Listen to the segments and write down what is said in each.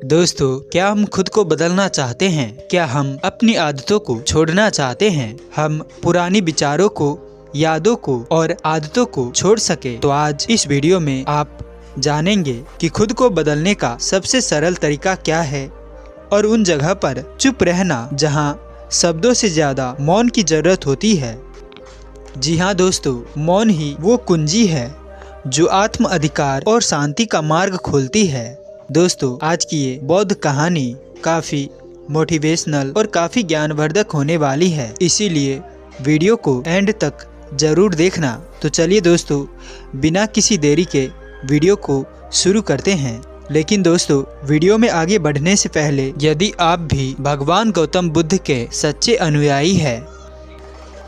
दोस्तों, क्या हम खुद को बदलना चाहते हैं? क्या हम अपनी आदतों को छोड़ना चाहते हैं? हम पुरानी विचारों को, यादों को और आदतों को छोड़ सके? तो आज इस वीडियो में आप जानेंगे कि खुद को बदलने का सबसे सरल तरीका क्या है और उन जगह पर चुप रहना जहां शब्दों से ज्यादा मौन की जरूरत होती है। जी हाँ दोस्तों, मौन ही वो कुंजी है जो आत्म अधिकार और शांति का मार्ग खोलती है। दोस्तों, आज की ये बौद्ध कहानी काफ़ी मोटिवेशनल और काफ़ी ज्ञानवर्धक होने वाली है, इसीलिए वीडियो को एंड तक ज़रूर देखना। तो चलिए दोस्तों, बिना किसी देरी के वीडियो को शुरू करते हैं। लेकिन दोस्तों, वीडियो में आगे बढ़ने से पहले यदि आप भी भगवान गौतम बुद्ध के सच्चे अनुयायी हैं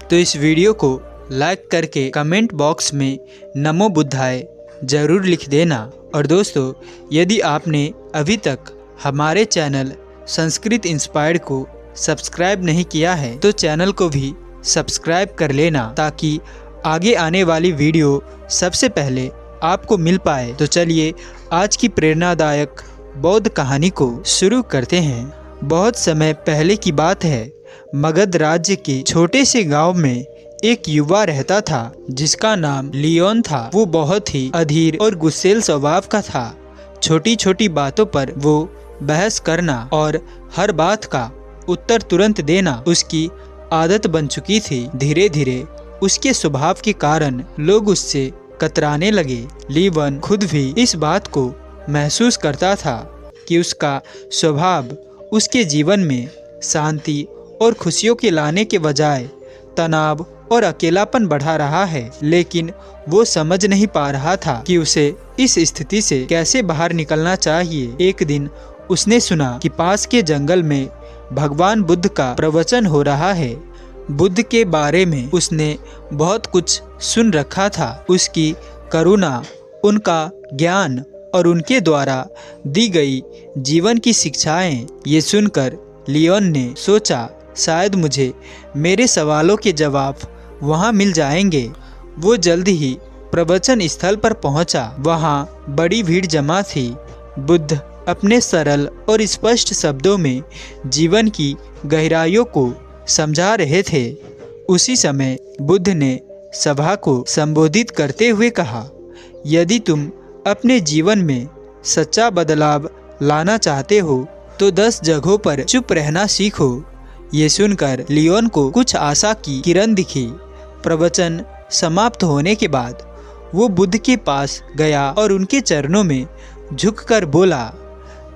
तो इस वीडियो को लाइक करके कमेंट बॉक्स में नमो बुद्धाय ज़रूर लिख देना। और दोस्तों, यदि आपने अभी तक हमारे चैनल संस्कृत इंस्पायर्ड को सब्सक्राइब नहीं किया है तो चैनल को भी सब्सक्राइब कर लेना, ताकि आगे आने वाली वीडियो सबसे पहले आपको मिल पाए। तो चलिए आज की प्रेरणादायक बौद्ध कहानी को शुरू करते हैं। बहुत समय पहले की बात है, मगध राज्य के छोटे से गांव में एक युवा रहता था जिसका नाम लियोन था। वो बहुत ही अधीर और गुस्सैल स्वभाव का था। छोटी छोटी बातों पर वो बहस करना और हर बात का उत्तर तुरंत देना उसकी आदत बन चुकी थी। धीरे धीरे उसके स्वभाव के कारण लोग उससे कतराने लगे। लियोन खुद भी इस बात को महसूस करता था कि उसका स्वभाव उसके जीवन में शांति और खुशियों के लाने के बजाय तनाव और अकेलापन बढ़ा रहा है, लेकिन वो समझ नहीं पा रहा था कि उसे इस स्थिति से कैसे बाहर निकलना चाहिए। एक दिन उसने सुना कि पास के जंगल में भगवान बुद्ध का प्रवचन हो रहा है। बुद्ध के बारे में उसने बहुत कुछ सुन रखा था। उसकी करुणा, उनका ज्ञान और उनके द्वारा दी गई जीवन की शिक्षाएं। ये सुनकर लियोन ने सोचा, शायद मुझे मेरे सवालों के जवाब वहाँ मिल जाएंगे। वो जल्द ही प्रवचन स्थल पर पहुँचा। वहाँ बड़ी भीड़ जमा थी। बुद्ध अपने सरल और स्पष्ट शब्दों में जीवन की गहराइयों को समझा रहे थे। उसी समय बुद्ध ने सभा को संबोधित करते हुए कहा, यदि तुम अपने जीवन में सच्चा बदलाव लाना चाहते हो तो 10 जगहों पर चुप रहना सीखो। ये सुनकर लियोन को कुछ आशा की किरण दिखी। प्रवचन समाप्त होने के बाद वो बुद्ध के पास गया और उनके चरणों में झुककर बोला,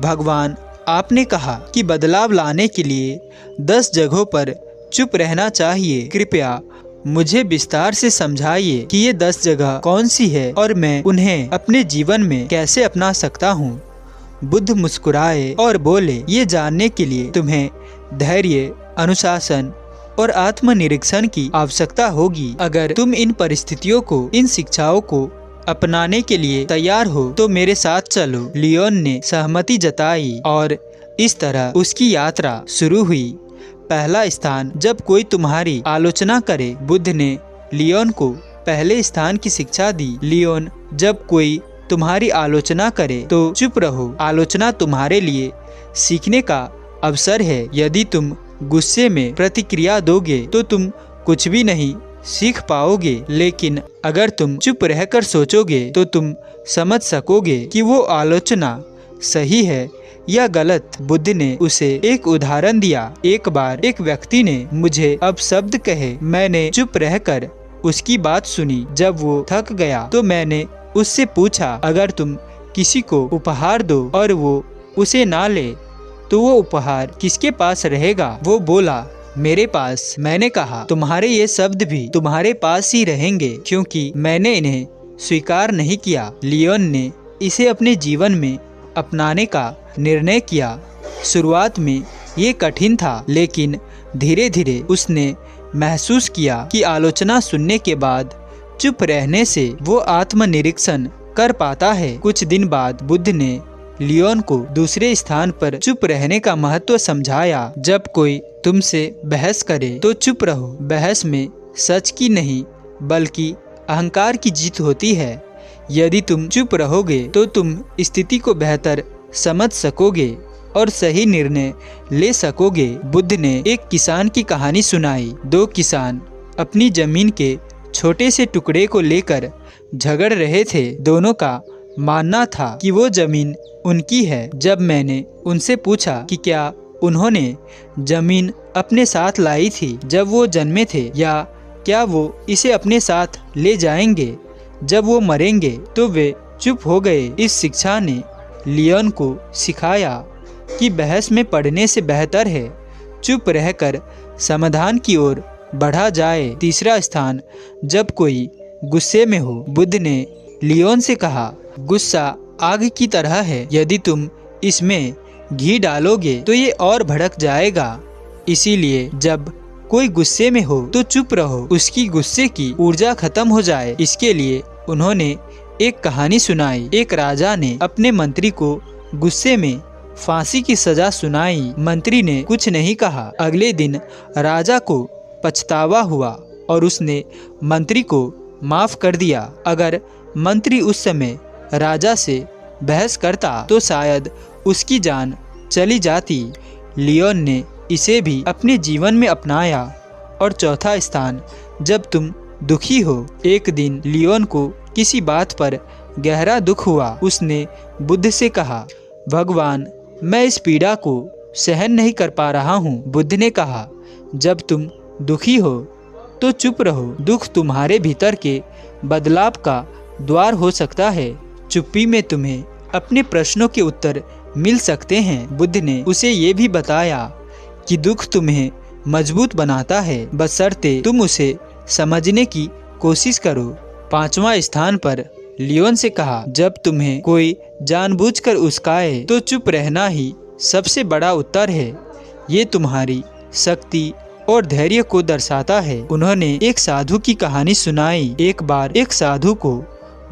भगवान, आपने कहा कि बदलाव लाने के लिए 10 जगहों पर चुप रहना चाहिए। कृपया मुझे विस्तार से समझाइए कि ये 10 जगह कौन सी है और मैं उन्हें अपने जीवन में कैसे अपना सकता हूँ। बुद्ध मुस्कुराए और बोले, ये जानने के लिए तुम्हें धैर्य, अनुशासन और आत्मनिरीक्षण की आवश्यकता होगी। अगर तुम इन परिस्थितियों को, इन शिक्षाओं को अपनाने के लिए तैयार हो तो मेरे साथ चलो। लियोन ने सहमति जताई और इस तरह उसकी यात्रा शुरू हुई। पहला स्थान, जब कोई तुम्हारी आलोचना करे। बुद्ध ने लियोन को पहले स्थान की शिक्षा दी। लियोन, जब कोई तुम्हारी आलोचना करे तो चुप रहो। आलोचना तुम्हारे लिए सीखने का अवसर है। यदि तुम गुस्से में प्रतिक्रिया दोगे तो तुम कुछ भी नहीं सीख पाओगे, लेकिन अगर तुम चुप रहकर सोचोगे तो तुम समझ सकोगे कि वो आलोचना सही है या गलत। बुद्ध ने उसे एक उदाहरण दिया। एक बार एक व्यक्ति ने मुझे अपशब्द कहे। मैंने चुप रहकर उसकी बात सुनी। जब वो थक गया तो मैंने उससे पूछा, अगर तुम किसी को उपहार दो और वो उसे ना ले तो वो उपहार किसके पास रहेगा? वो बोला, मेरे पास। मैंने कहा, तुम्हारे ये शब्द भी तुम्हारे पास ही रहेंगे, क्योंकि मैंने इन्हें स्वीकार नहीं किया। लियोन ने इसे अपने जीवन में अपनाने का निर्णय किया। शुरुआत में ये कठिन था, लेकिन धीरे धीरे उसने महसूस किया कि आलोचना सुनने के बाद चुप रहने से वो आत्मनिरीक्षण कर पाता है। कुछ दिन बाद बुद्ध ने लियोन को दूसरे स्थान पर चुप रहने का महत्व समझाया। जब कोई तुमसे बहस करे तो चुप रहो। बहस में सच की नहीं बल्कि अहंकार की जीत होती है। यदि तुम चुप रहोगे तो तुम स्थिति को बेहतर समझ सकोगे। और सही निर्णय ले सकोगे। बुद्ध ने एक किसान की कहानी सुनाई। दो किसान अपनी जमीन के छोटे से टुकड़े को लेकर झगड़ रहे थे। दोनों का मानना था कि वो जमीन उनकी है। जब मैंने उनसे पूछा कि क्या उन्होंने जमीन अपने साथ लाई थी जब वो जन्मे थे, या क्या वो इसे अपने साथ ले जाएंगे जब वो मरेंगे, तो वे चुप हो गए। इस शिक्षा ने लियोन को सिखाया कि बहस में पड़ने से बेहतर है चुप रहकर समाधान की ओर बढ़ा जाए। तीसरा स्थान, जब कोई गुस्से में हो। बुद्ध ने लियोन से कहा, गुस्सा आग की तरह है, यदि तुम इसमें घी डालोगे तो ये और भड़क जाएगा। इसीलिए जब कोई गुस्से में हो तो चुप रहो, उसकी गुस्से की ऊर्जा खत्म हो जाए। इसके लिए उन्होंने एक कहानी सुनाई। एक राजा ने अपने मंत्री को गुस्से में फांसी की सजा सुनाई। मंत्री ने कुछ नहीं कहा। अगले दिन राजा को पछतावा हुआ और उसने मंत्री को माफ कर दिया। अगर मंत्री उस समय राजा से बहस करता तो शायद उसकी जान चली जाती। लियोन ने इसे भी अपने जीवन में अपनाया। और चौथा स्थान, जब तुम दुखी हो। एक दिन लियोन को किसी बात पर गहरा दुख हुआ। उसने बुद्ध से कहा, भगवान, मैं इस पीड़ा को सहन नहीं कर पा रहा हूँ। बुद्ध ने कहा, जब तुम दुखी हो तो चुप रहो। दुख तुम्हारे भीतर के बदलाव का द्वार हो सकता है। चुप्पी में तुम्हें अपने प्रश्नों के उत्तर मिल सकते हैं। बुद्ध ने उसे ये भी बताया कि दुख तुम्हें मजबूत बनाता है, बशर्ते तुम उसे समझने की कोशिश करो। पांचवा स्थान पर लियोन से कहा, जब तुम्हें कोई जानबूझकर उस्काए तो चुप रहना ही सबसे बड़ा उत्तर है। ये तुम्हारी शक्ति और धैर्य को दर्शाता है। उन्होंने एक साधु की कहानी सुनाई। एक बार एक साधु को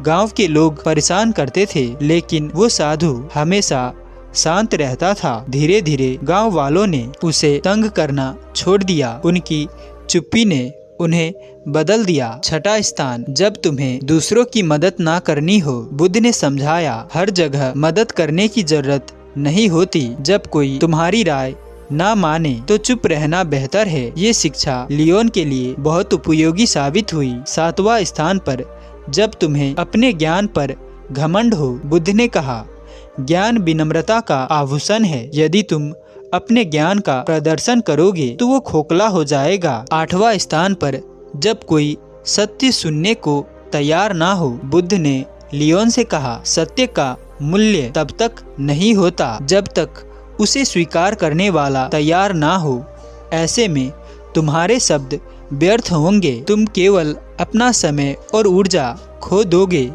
गांव के लोग परेशान करते थे, लेकिन वो साधु हमेशा शांत रहता था। धीरे धीरे गांव वालों ने उसे तंग करना छोड़ दिया। उनकी चुप्पी ने उन्हें बदल दिया। छठा स्थान, जब तुम्हें दूसरों की मदद ना करनी हो। बुद्ध ने समझाया, हर जगह मदद करने की जरूरत नहीं होती। जब कोई तुम्हारी राय ना माने तो चुप रहना बेहतर है। ये शिक्षा लियोन के लिए बहुत उपयोगी साबित हुई। सातवां स्थान पर, जब तुम्हें अपने ज्ञान पर घमंड हो। बुद्ध ने कहा, ज्ञान विनम्रता का आभूषण है। यदि तुम अपने ज्ञान का प्रदर्शन करोगे तो वो खोखला हो जाएगा। आठवां स्थान पर, जब कोई सत्य सुनने को तैयार ना हो। बुद्ध ने लियोन से कहा, सत्य का मूल्य तब तक नहीं होता जब तक उसे स्वीकार करने वाला तैयार ना हो। ऐसे में तुम्हारे शब्द व्यर्थ होंगे, तुम केवल अपना समय और ऊर्जा खो दोगे।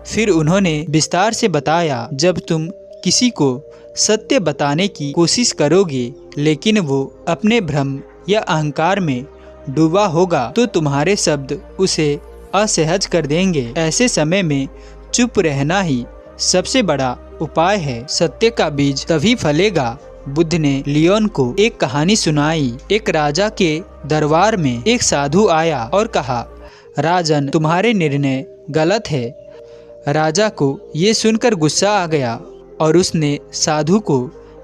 फिर उन्होंने विस्तार से बताया, जब तुम किसी को सत्य बताने की कोशिश करोगे लेकिन वो अपने भ्रम या अहंकार में डूबा होगा तो तुम्हारे शब्द उसे असहज कर देंगे। ऐसे समय में चुप रहना ही सबसे बड़ा उपाय है। सत्य का बीज तभी फलेगा। बुद्ध ने लियोन को एक कहानी सुनाई। एक राजा के दरबार में एक साधु आया और कहा, राजन, तुम्हारे निर्णय गलत है। राजा को ये सुनकर गुस्सा आ गया और उसने साधु को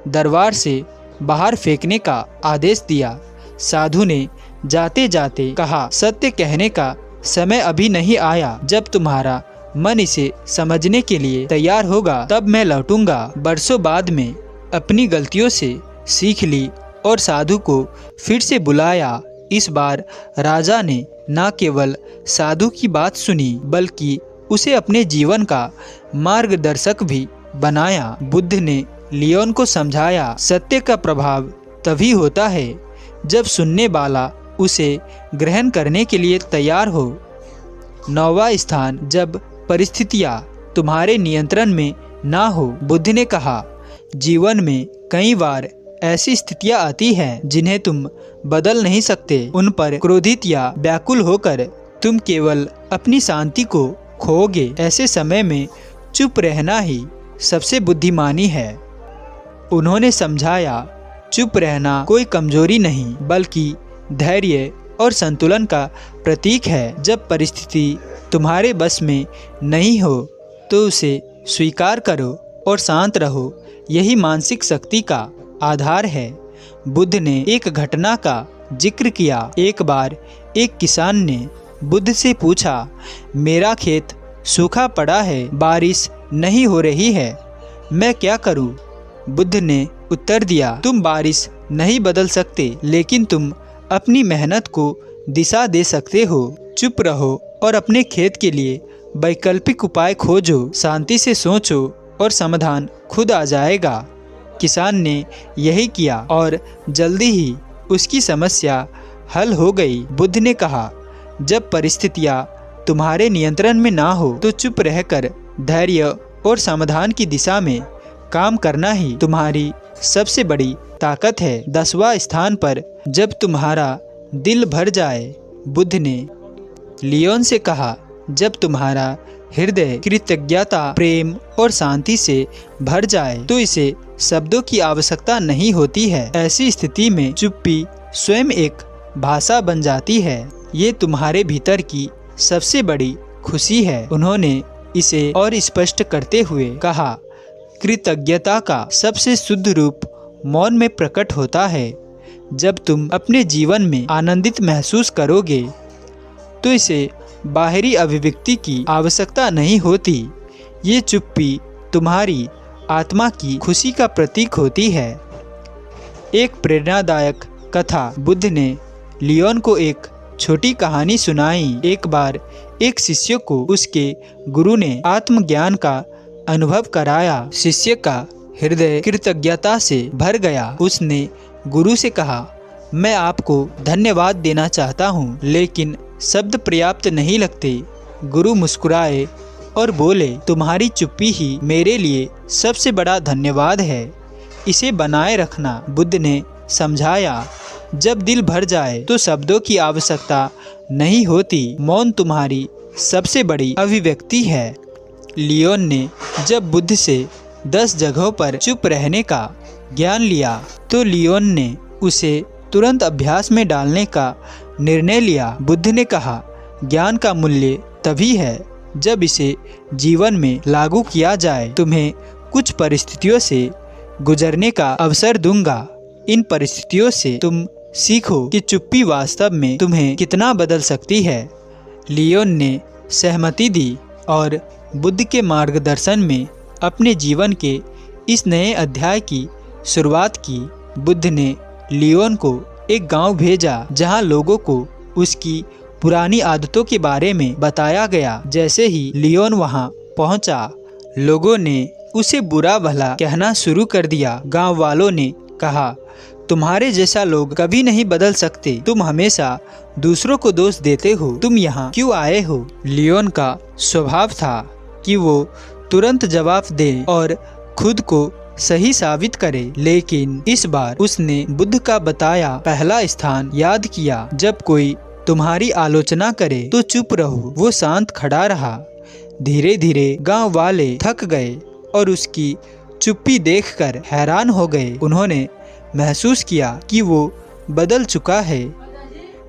दरबार से बाहर फेंकने का आदेश दिया। साधु ने जाते जाते कहा, सत्य कहने का समय अभी नहीं आया। जब तुम्हारा मन इसे समझने के लिए तैयार होगा तब मैं लौटूंगा। बरसों बाद में अपनी गलतियों से सीख ली और साधु को फिर से बुलाया। इस बार राजा ने न केवल साधु की बात सुनी बल्कि उसे अपने जीवन का मार्गदर्शक भी बनाया। बुद्ध ने लियोन को समझाया, सत्य का प्रभाव तभी होता है जब सुनने वाला उसे ग्रहण करने के लिए तैयार हो। 9वां स्थान, जब परिस्थितियाँ तुम्हारे नियंत्रण में ना हो। बुद्ध ने कहा, जीवन में कई बार ऐसी स्थितियाँ आती हैं जिन्हें तुम बदल नहीं सकते। उन पर क्रोधित या व्याकुल होकर तुम केवल अपनी शांति को खोओगे। ऐसे समय में चुप रहना ही सबसे बुद्धिमानी है। उन्होंने समझाया, चुप रहना कोई कमजोरी नहीं बल्कि धैर्य और संतुलन का प्रतीक है। जब परिस्थिति तुम्हारे बस में नहीं हो तो उसे स्वीकार करो और शांत रहो। यही मानसिक शक्ति का आधार है। बुद्ध ने एक घटना का जिक्र किया। एक बार एक किसान ने बुद्ध से पूछा, मेरा खेत सूखा पड़ा है, बारिश नहीं हो रही है, मैं क्या करूं? बुद्ध ने उत्तर दिया, तुम बारिश नहीं बदल सकते, लेकिन तुम अपनी मेहनत को दिशा दे सकते हो। चुप रहो और अपने खेत के लिए वैकल्पिक उपाय खोजो, शांति से सोचो और समाधान खुद आ जाएगा। किसान ने यही किया और जल्दी ही उसकी समस्या हल हो गई। बुद्ध ने कहा, जब परिस्थितियाँ तुम्हारे नियंत्रण में ना हो तो चुप रहकर धैर्य और समाधान की दिशा में काम करना ही तुम्हारी सबसे बड़ी ताकत है। 10वां स्थान पर, जब तुम्हारा दिल भर जाए। बुद्ध ने लियोन से कहा, जब तुम्हारा हृदय कृतज्ञता, प्रेम और शांति से भर जाए तो इसे शब्दों की आवश्यकता नहीं होती है। ऐसी स्थिति में चुप्पी स्वयं एक भाषा बन जाती है। ये तुम्हारे भीतर की सबसे बड़ी खुशी है। उन्होंने इसे और स्पष्ट करते हुए कहा, कृतज्ञता का सबसे शुद्ध रूप मौन में प्रकट होता है। जब तुम अपने जीवन में आनंदित महसूस करोगे तो इसे बाहरी अभिव्यक्ति की आवश्यकता नहीं होती। ये चुप्पी तुम्हारी आत्मा की खुशी का प्रतीक होती है। एक प्रेरणादायक कथा। बुद्ध ने लियोन को एक छोटी कहानी सुनाई। एक बार एक शिष्य को उसके गुरु ने आत्मज्ञान का अनुभव कराया। शिष्य का हृदय कृतज्ञता से भर गया। उसने गुरु से कहा, मैं आपको धन्यवाद देना चाहता हूँ, लेकिन शब्द पर्याप्त नहीं लगते। गुरु मुस्कुराए और बोले, तुम्हारी चुप्पी ही मेरे लिए सबसे बड़ा धन्यवाद है, इसे बनाए रखना। बुद्ध ने समझाया, जब दिल भर जाए तो शब्दों की आवश्यकता नहीं होती, मौन तुम्हारी सबसे बड़ी अभिव्यक्ति है। लियोन ने जब बुद्ध से 10 जगहों पर चुप रहने का ज्ञान लिया तो लियोन ने उसे तुरंत अभ्यास में डालने का निर्णय लिया। बुद्ध ने कहा, ज्ञान का मूल्य तभी है जब इसे जीवन में लागू किया जाए। तुम्हें कुछ परिस्थितियों से गुजरने का अवसर दूंगा। इन परिस्थितियों से तुम सीखो कि चुप्पी वास्तव में तुम्हें कितना बदल सकती है। लियोन ने सहमति दी और बुद्ध के मार्गदर्शन में अपने जीवन के इस नए अध्याय की शुरुआत की। बुद्ध ने लियोन को एक गांव भेजा जहां लोगों को उसकी पुरानी आदतों के बारे में बताया गया। जैसे ही लियोन वहां पहुंचा, लोगों ने उसे बुरा भला कहना शुरू कर दिया। गांव वालों ने कहा, तुम्हारे जैसा लोग कभी नहीं बदल सकते, तुम हमेशा दूसरों को दोष देते हो, तुम यहाँ क्यों आए हो? लियोन का स्वभाव था कि वो तुरंत जवाब दे और खुद को सही साबित करे, लेकिन इस बार उसने बुद्ध का बताया पहला स्थान याद किया। जब कोई तुम्हारी आलोचना करे तो चुप रहो। वो शांत खड़ा रहा। धीरे धीरे गांव वाले थक गए और उसकी चुप्पी देखकर हैरान हो गए। उन्होंने महसूस किया कि वो बदल चुका है।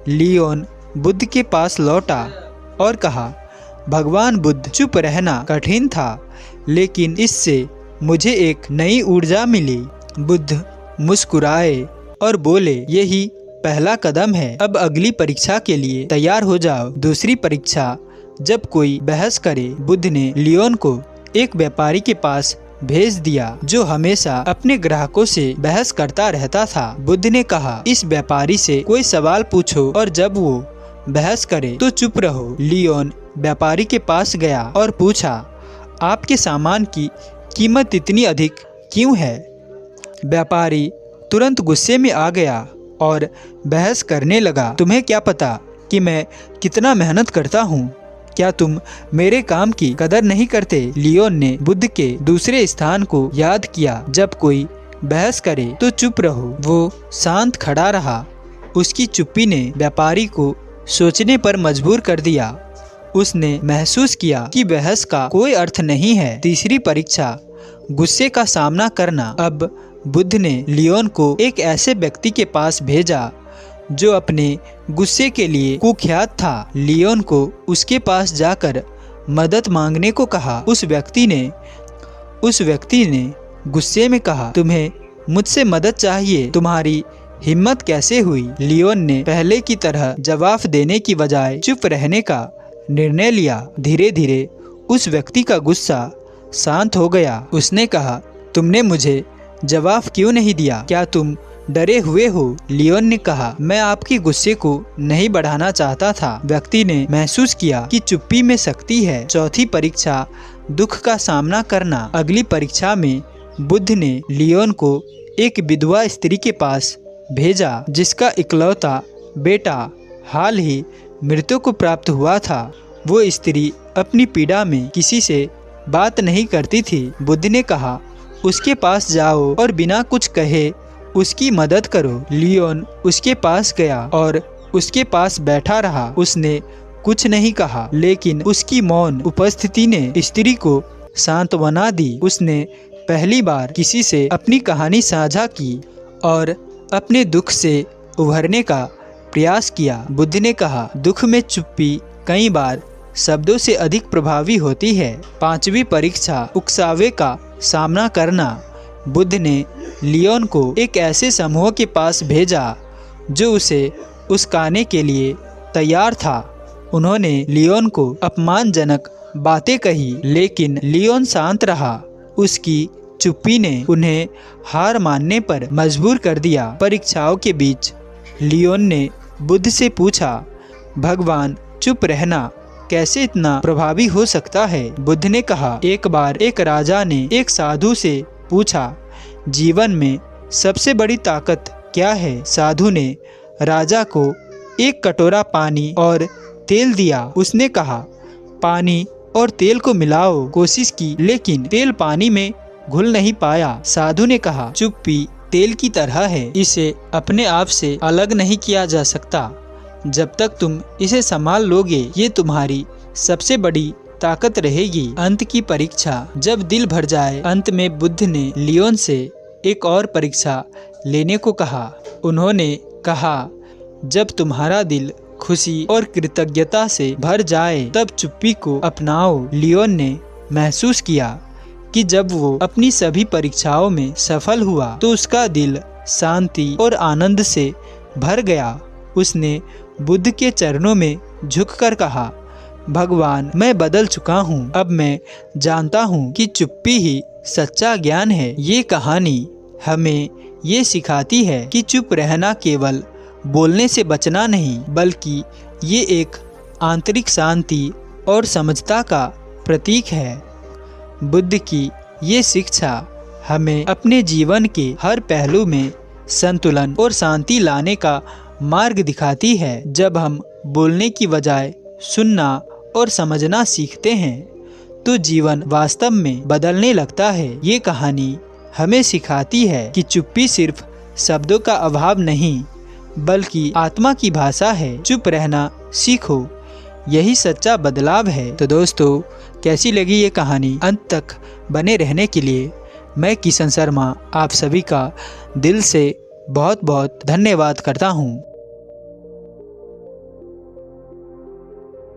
लियोन बुद्ध के पास लौटा और कहा, भगवान बुद्ध, चुप रहना कठिन था, लेकिन इससे मुझे एक नई ऊर्जा मिली। बुद्ध मुस्कुराए और बोले, यही पहला कदम है, अब अगली परीक्षा के लिए तैयार हो जाओ। दूसरी परीक्षा। जब कोई बहस करे, बुद्ध ने लियोन को एक व्यापारी के पास भेज दिया जो हमेशा अपने ग्राहकों से बहस करता रहता था। बुद्ध ने कहा, इस व्यापारी से कोई सवाल पूछो और जब वो बहस करे तो चुप रहो। लियोन व्यापारी के पास गया और पूछा, आपके सामान की कीमत इतनी अधिक क्यों है? व्यापारी तुरंत गुस्से में आ गया और बहस करने लगा, तुम्हें क्या पता कि मैं कितना मेहनत करता हूँ? क्या तुम मेरे काम की कदर नहीं करते? लियोन ने बुद्ध के दूसरे स्थान को याद किया, जब कोई बहस करे तो चुप रहो। वो शांत खड़ा रहा। उसकी चुप्पी ने व्यापारी को सोचने पर मजबूर कर दिया। उसने महसूस किया कि बहस का कोई अर्थ नहीं है। तीसरी परीक्षा, गुस्से का सामना करना। अब बुद्ध ने लियोन को एक ऐसे व्यक्ति के पास भेजा जो अपने गुस्से के लिए कुख्यात था। लियोन को उसके पास जाकर मदद मांगने को कहा। उस व्यक्ति ने गुस्से में कहा, तुम्हें मुझसे मदद चाहिए, तुम्हारी हिम्मत कैसे हुई? लियोन ने पहले की तरह जवाब देने की बजाय चुप रहने का निर्णय लिया। धीरे धीरे उस व्यक्ति का गुस्सा शांत हो गया। उसने कहा, तुमने मुझे जवाब क्यों नहीं दिया? क्या तुम डरे हुए हो? लियोन ने कहा, मैं आपके गुस्से को नहीं बढ़ाना चाहता था। व्यक्ति ने महसूस किया कि चुप्पी में शक्ति है। चौथी परीक्षा, दुख का सामना करना। अगली परीक्षा में बुद्ध ने लियोन को एक विधवा स्त्री के पास भेजा जिसका इकलौता बेटा हाल ही मृत्यु को प्राप्त हुआ था। वो स्त्री अपनी पीड़ा में किसी से बात नहीं करती थी। बुद्ध ने कहा, उसके पास जाओ और बिना कुछ कहे उसकी मदद करो। लियोन उसके पास गया और उसके पास बैठा रहा। उसने कुछ नहीं कहा, लेकिन उसकी मौन उपस्थिति ने स्त्री को सांत्वना दी। उसने पहली बार किसी से अपनी कहानी साझा की और अपने दुख से उभरने का प्रयास किया। बुद्ध ने कहा, दुख में चुप्पी कई बार शब्दों से अधिक प्रभावी होती है। पांचवी परीक्षा, उकसावे का सामना करना। बुद्ध ने लियोन को एक ऐसे समूह के पास भेजा जो उसे उस्काने के लिए तैयार था। उन्होंने लियोन को अपमानजनक बातें कही, लेकिन लियोन शांत रहा। उसकी चुप्पी ने उन्हें हार मानने पर मजबूर कर दिया। परीक्षाओं के बीच लियोन ने बुद्ध से पूछा, भगवान, चुप रहना कैसे इतना प्रभावी हो सकता है? बुद्ध ने कहा, एक बार एक राजा ने एक साधु से पूछा, जीवन में सबसे बड़ी ताकत क्या है? साधु ने राजा को एक कटोरा पानी और तेल दिया। उसने कहा, पानी और तेल को मिलाओ। कोशिश की, लेकिन तेल पानी में घुल नहीं पाया। साधु ने कहा, चुप्पी तेल की तरह है, इसे अपने आप से अलग नहीं किया जा सकता। जब तक तुम इसे संभाल लोगे, ये तुम्हारी सबसे बड़ी ताकत रहेगी। अंत की परीक्षा, जब दिल भर जाए। अंत में बुद्ध ने लियोन से एक और परीक्षा लेने को कहा। उन्होंने कहा, जब तुम्हारा दिल खुशी और कृतज्ञता से भर जाए तब चुप्पी को अपनाओ। लियोन ने महसूस किया कि जब वो अपनी सभी परीक्षाओं में सफल हुआ तो उसका दिल शांति और आनंद से भर गया। उसने बुद्ध के चरणों में झुककर कहा, भगवान, मैं बदल चुका हूँ। अब मैं जानता हूँ कि चुप्पी ही सच्चा ज्ञान है। ये कहानी हमें ये सिखाती है कि चुप रहना केवल बोलने से बचना नहीं, बल्कि ये एक आंतरिक शांति और समझता का प्रतीक है। बुद्ध की ये शिक्षा हमें अपने जीवन के हर पहलू में संतुलन और शांति लाने का मार्ग दिखाती है। जब हम बोलने की बजाय सुनना और समझना सीखते हैं तो जीवन वास्तव में बदलने लगता है। ये कहानी हमें सिखाती है कि चुप्पी सिर्फ शब्दों का अभाव नहीं, बल्कि आत्मा की भाषा है। चुप रहना सीखो, यही सच्चा बदलाव है। तो दोस्तों, कैसी लगी ये कहानी? अंत तक बने रहने के लिए मैं किशन शर्मा आप सभी का दिल से बहुत बहुत धन्यवाद करता हूँ।